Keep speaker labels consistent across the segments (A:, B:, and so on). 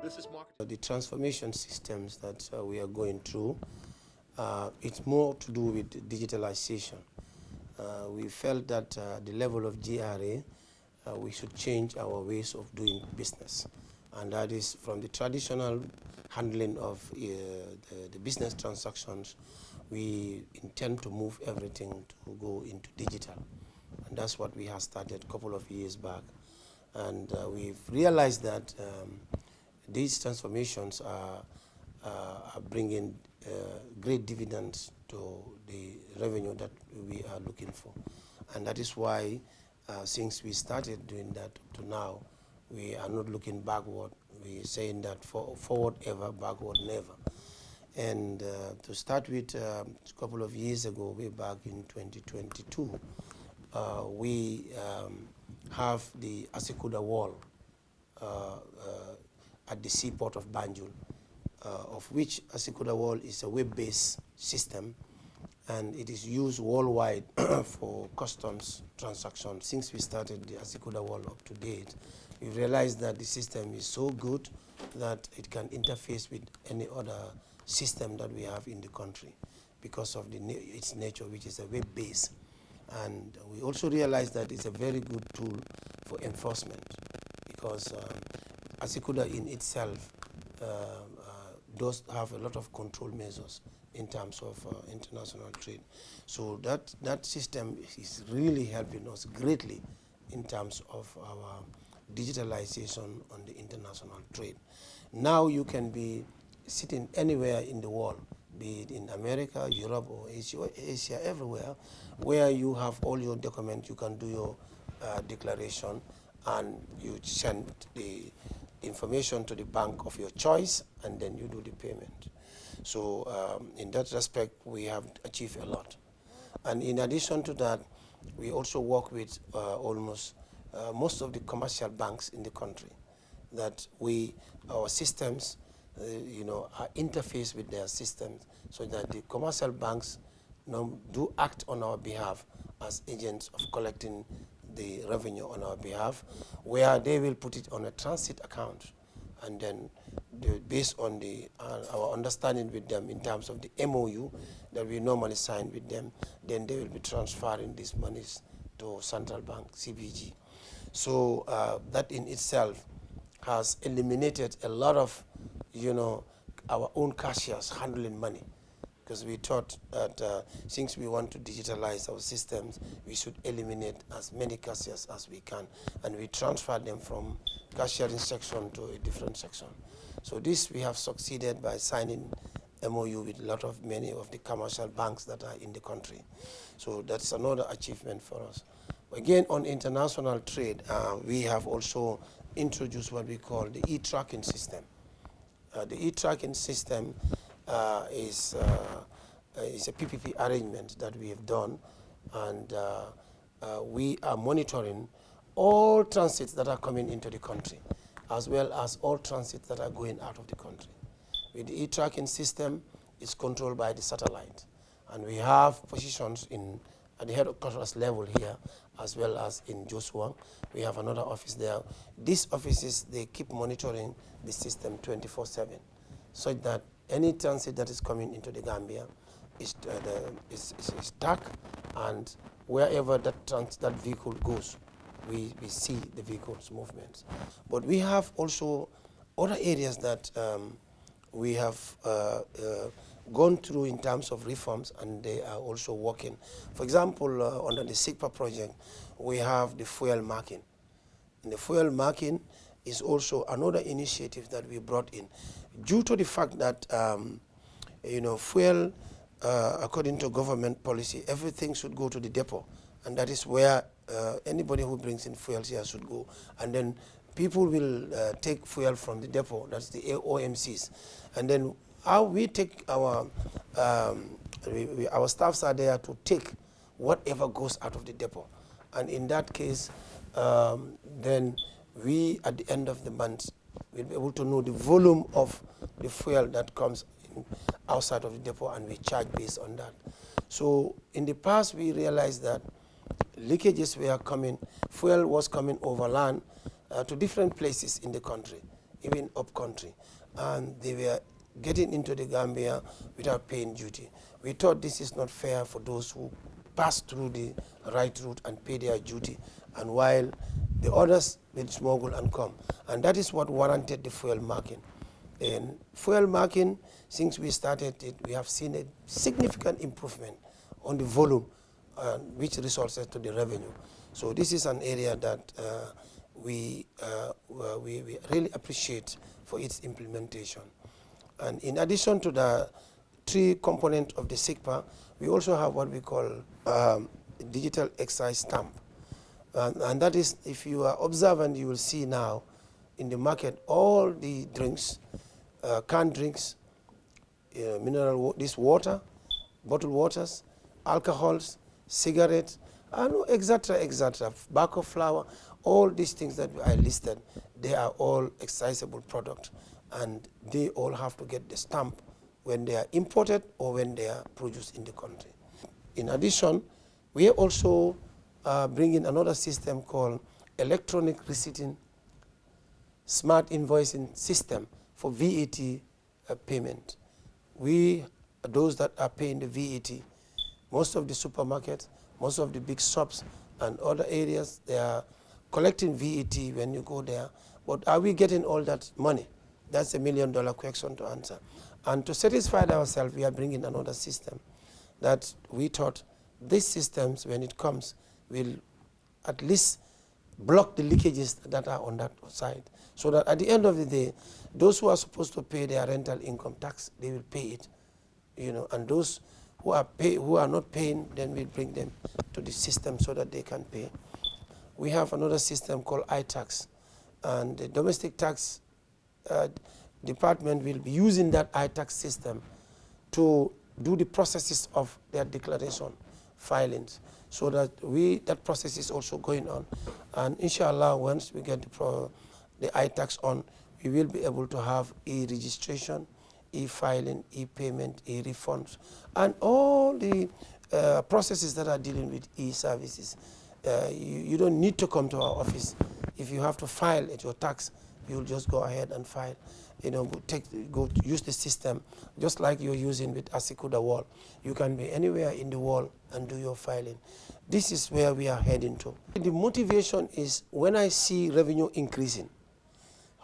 A: This is marketing.
B: The transformation systems that we are going through, it's more to do with digitalization. We felt that the level of GRA, we should change our ways of doing business. And that is from the traditional handling of the business transactions, we intend to move everything to go into digital. And that's what we have started a couple of years back. And we've realized that these transformations are bringing great dividends to the revenue that we are looking for. And that is why, since we started doing that up to now, we are not looking backward. We're saying that forward ever, backward never. And to start with, a couple of years ago, way back in 2022, we have the Asikuda Wall at the seaport of Banjul, of which Asikuda Wall is a web-based system, and it is used worldwide for customs transactions. Since we started the Asikuda Wall up to date, we realized that the system is so good that it can interface with any other system that we have in the country because of its nature, which is a web-based. And we also realized that it's a very good tool for enforcement because Asikuda in itself does have a lot of control measures in terms of international trade. So that system is really helping us greatly in terms of our digitalization on the international trade. Now you can be sitting anywhere in the world, be it in America, Europe, or Asia, everywhere, where you have all your documents, you can do your declaration, and you send the information to the bank of your choice, and then you do the payment. So in that respect, we have achieved a lot. And in addition to that, we also work with almost most of the commercial banks in the country, that our systems are interfaced with their systems so that the commercial banks do act on our behalf as agents of collecting the revenue on our behalf, where they will put it on a transit account, and then based on our understanding with them in terms of the MOU that we normally sign with them, then they will be transferring these monies to Central Bank, CBG. So that in itself has eliminated a lot of our own cashiers handling money, because we thought that since we want to digitalize our systems, we should eliminate as many cashiers as we can, and we transfer them from cashiering section to a different section. So this we have succeeded by signing MOU with many of the commercial banks that are in the country. So that's another achievement for us. Again, on international trade, we have also introduced what we call the e-tracking system. The e-tracking system is a PPP arrangement that we have done, and we are monitoring all transits that are coming into the country, as well as all transits that are going out of the country. With the e-tracking system, it's controlled by the satellite, and we have positions at the headquarters level here, as well as in Joshua. We have another office there. These offices, they keep monitoring the system 24/7, so that any transit that is coming into the Gambia is tracked, and wherever that vehicle goes, we see the vehicle's movements. But we have also other areas that we have gone through in terms of reforms, and they are also working. For example, under the SIGPA project, we have the fuel marking. And the fuel marking is also another initiative that we brought in, due to the fact that fuel, according to government policy, everything should go to the depot, and that is where anybody who brings in fuel here should go. And then people will take fuel from the depot, that's the OMCs, and then how we take our staffs are there to take whatever goes out of the depot. And in that case, then we, at the end of the month, will be able to know the volume of the fuel that comes in outside of the depot, and we charge based on that. So in the past, we realized that leakages were coming, fuel was coming over land to different places in the country. even up country, and they were getting into the Gambia without paying duty. We thought this is not fair for those who pass through the right route and pay their duty, and while the others will smuggle and come. And that is what warranted the fuel marking. And fuel marking, since we started it, we have seen a significant improvement on the volume, which results to the revenue. So this is an area that we really appreciate for its implementation. And in addition to the 3 components of the SIGPA, we also have what we call digital excise stamp. And that is, if you are observant, you will see now in the market all the drinks, canned drinks, this water, bottled waters, alcohols, cigarettes, and etc., tobacco, flour, all these things that I listed, they are all excisable products, and they all have to get the stamp when they are imported or when they are produced in the country. In addition, we are also bringing another system called electronic receipting smart invoicing system for VAT payment. Those that are paying the VAT, most of the supermarkets, most of the big shops and other areas, they are collecting VAT when you go there. But are we getting all that money? That's $1 million question to answer. And to satisfy ourselves, we are bringing another system that we thought these systems, when it comes, will at least block the leakages that are on that side, so that at the end of the day, those who are supposed to pay their rental income tax, they will pay it, and those who are not paying, then we'll bring them to the system so that they can pay. We have another system called iTax, and the domestic tax department will be using that iTax system to do the processes of their declaration filings, so that that process is also going on. And inshallah, once we get the iTax on, we will be able to have e-registration, e-filing, e-payment, e-refunds, and all the processes that are dealing with e-services. You don't need to come to our office. If you have to file your tax, you'll just go ahead and file. Go use the system, just like you're using with Asikuda Wall. You can be anywhere in the world and do your filing. This is where we are heading to. The motivation is when I see revenue increasing.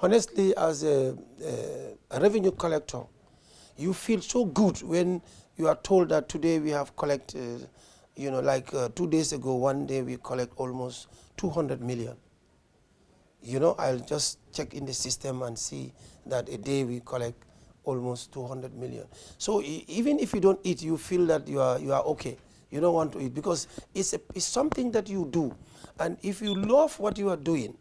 B: Honestly, as a revenue collector, you feel so good when you are told that today we have collected, 2 days ago, one day we collect almost 200 million. I'll just check in the system and see that a day we collect almost 200 million. So even if you don't eat, you feel that you are okay. You don't want to eat because it's something that you do. And if you love what you are doing,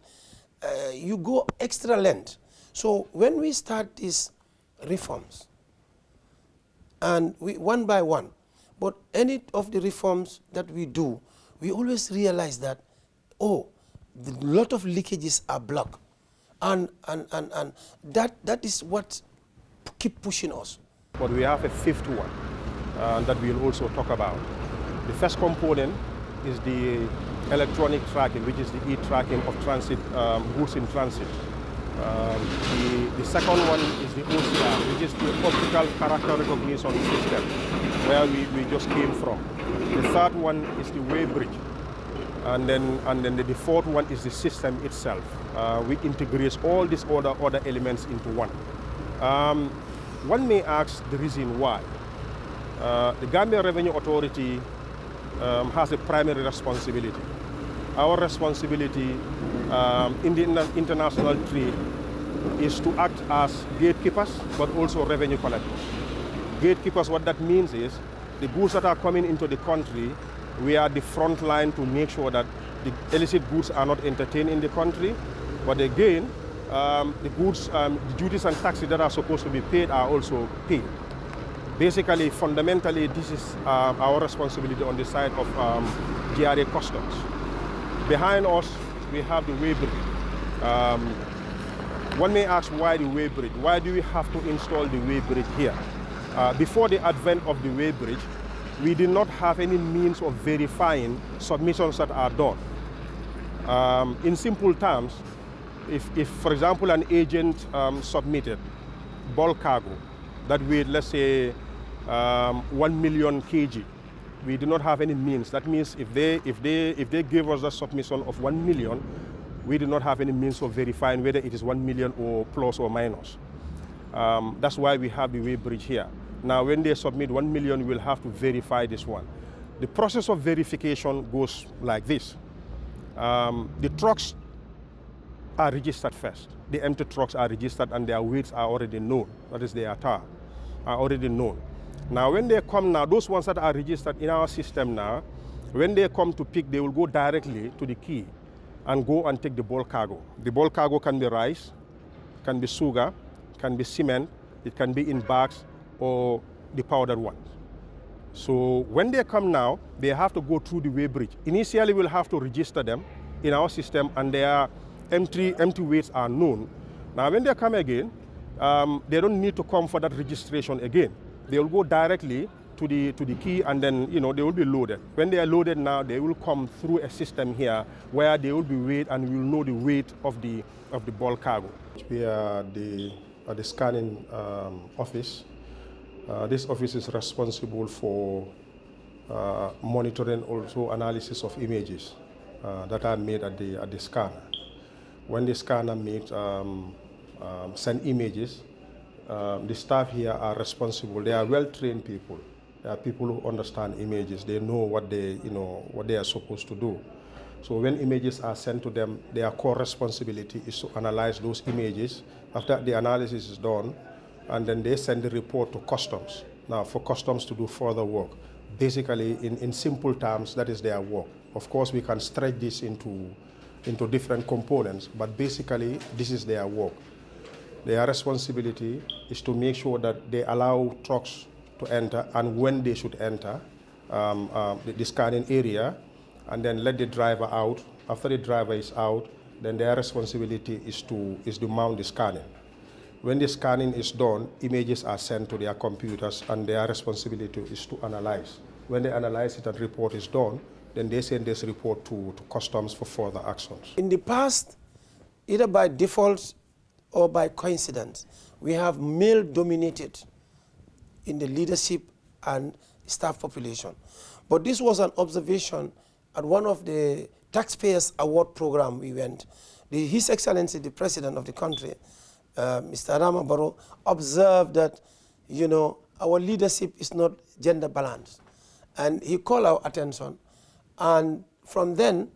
B: you go extra length. So when we start these reforms, and one by one, but any of the reforms that we do, we always realize that, a lot of leakages are blocked. And that is what keep pushing us.
A: But we have a 5th one that we'll also talk about. The first component is the electronic tracking, which is the e-tracking of transit, goods in transit. The second one is the OCR, which is the optical character recognition system, where we just came from. The third one is the Waybridge. And then the 4th one is the system itself. We integrate all these other elements into one. One may ask the reason why. The Gambia Revenue Authority has a primary responsibility. Our responsibility in the international trade is to act as gatekeepers, but also revenue collectors. Gatekeepers, what that means is the goods that are coming into the country, we are the front line to make sure that the illicit goods are not entertained in the country. But again, the goods, the duties and taxes that are supposed to be paid are also paid. Basically, fundamentally, this is our responsibility on the side of GRA Customs. Behind us, we have the Waybridge. One may ask, why the Waybridge? Why do we have to install the Waybridge here? Before the advent of the Waybridge, we did not have any means of verifying submissions that are done. In simple terms, if for example, an agent submitted bulk cargo that weighed, let's say, 1 million kg, we do not have any means. That means if they give us a submission of 1 million, we do not have any means of verifying whether it is 1 million or plus or minus. That's why we have the Waybridge here. Now, when they submit 1 million, we'll have to verify this one. The process of verification goes like this. The trucks are registered first. The empty trucks are registered and their weights are already known. That is, their tar are already known. Now, when they come now, those ones that are registered in our system now, when they come to pick, they will go directly to the quay and go and take the bulk cargo. The bulk cargo can be rice, can be sugar, can be cement, it can be in bags or the powdered ones. So when they come now, they have to go through the Waybridge. Initially, we'll have to register them in our system and their empty weights are known. Now, when they come again, they don't need to come for that registration again. They will go directly to the quay and then, they will be loaded. When they are loaded now, they will come through a system here where they will be weighed and we will know the weight of the bulk cargo. We are at the scanning office. This office is responsible for monitoring also analysis of images that are made at the scanner. When the scanner send images, the staff here are responsible. They are well-trained people. They are people who understand images. They know what they are supposed to do. So when images are sent to them, their core responsibility is to analyze those images. After the analysis is done, and then they send the report to customs. Now, for customs to do further work. Basically, in simple terms, that is their work. Of course, we can stretch this into different components, but basically, this is their work. Their responsibility is to make sure that they allow trucks to enter and when they should enter the scanning area, and then let the driver out. After the driver is out, then their responsibility is to mount the scanning. When the scanning is done, images are sent to their computers and their responsibility is to analyze. When they analyze it and report is done, then they send this report to customs for further actions. In the past, either by default or by coincidence, we have male-dominated in the leadership and staff population. But this was an observation at one of the Taxpayers Award program we went. His Excellency, the President of the country, Mr. Rama Barrow, observed that, our leadership is not gender balanced. And he called our attention. And from then,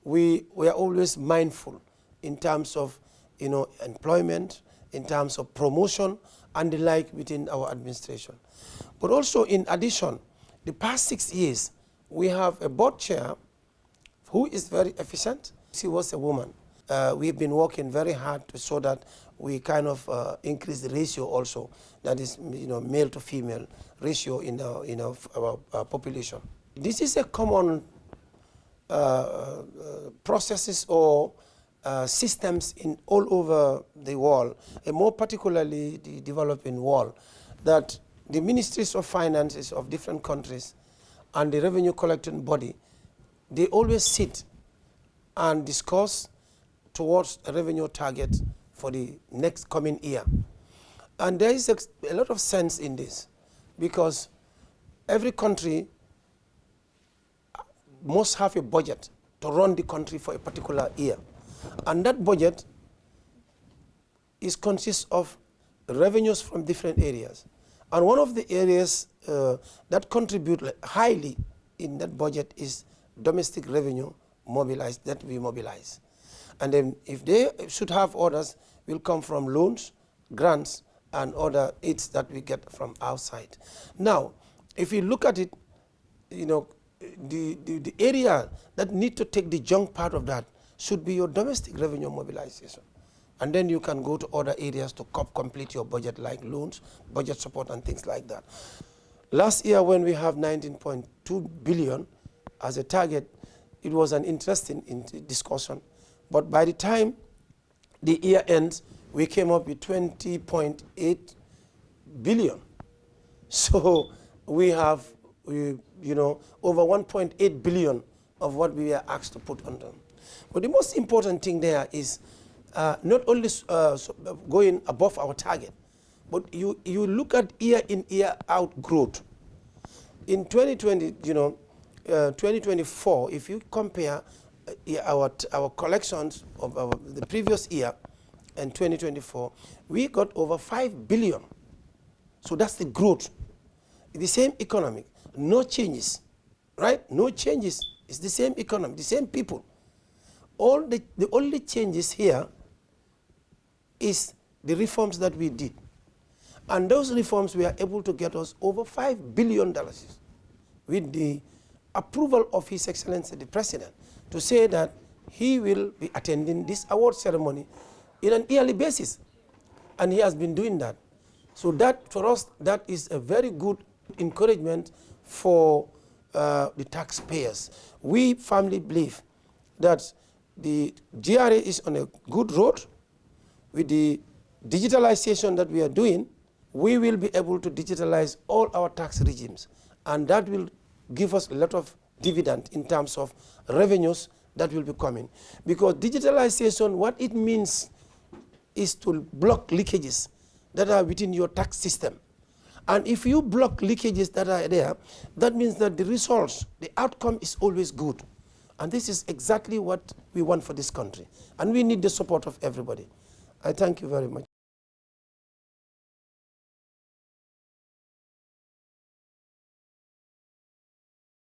A: we are always mindful in terms of, employment, in terms of promotion, and the like within our administration. But also, in addition, the past 6 years, we have a board chair who is very efficient. She was a woman. We've been working very hard so that we kind of increase the ratio also, that is, male to female ratio in our population. This is a common processes or systems in all over the world, and more particularly the developing world, that the ministries of finances of different countries and the revenue collecting body, they always sit and discuss towards a revenue target for the next coming year. And there is a lot of sense in this, because every country must have a budget to run the country for a particular year. And that budget consists of revenues from different areas. And one of the areas that contribute highly in that budget is domestic revenue mobilized, that we mobilize. And then if they should have orders, will come from loans, grants, and other aids that we get from outside. Now, if you look at it, the area that need to take the junk part of that should be your domestic revenue mobilization. And then you can go to other areas to complete your budget, like loans, budget support, and things like that. Last year, when we have 19.2 billion as a target, it was an interesting discussion. But by the time the year ends, we came up with 20.8 billion. So we have, over 1.8 billion of what we were asked to put on them. But the most important thing there is
B: not only going above our target, but you look at year in, year out growth. In 2020, 2024, if you compare our collections of the previous year and 2024, we got over 5 billion. So that's the growth. The same economic, no changes, right? No changes. It's the same economy, the same people. The only changes here is the reforms that we did. And those reforms were able to get us over $5 billion with the approval of His Excellency the President to say that he will be attending this award ceremony in an yearly basis. And he has been doing that. So that, for us, that is a very good encouragement for the taxpayers. We firmly believe that the GRA is on a good road. With the digitalization that we are doing, we will be able to digitalize all our tax regimes. And that will give us a lot of dividend in terms of revenues that will be coming. Because digitalization, what it means is to block leakages that are within your tax system. And if you block leakages that are there, that means that the results, the outcome is always good. And this is exactly what we want for this country. And we need the support of everybody. I thank you very much.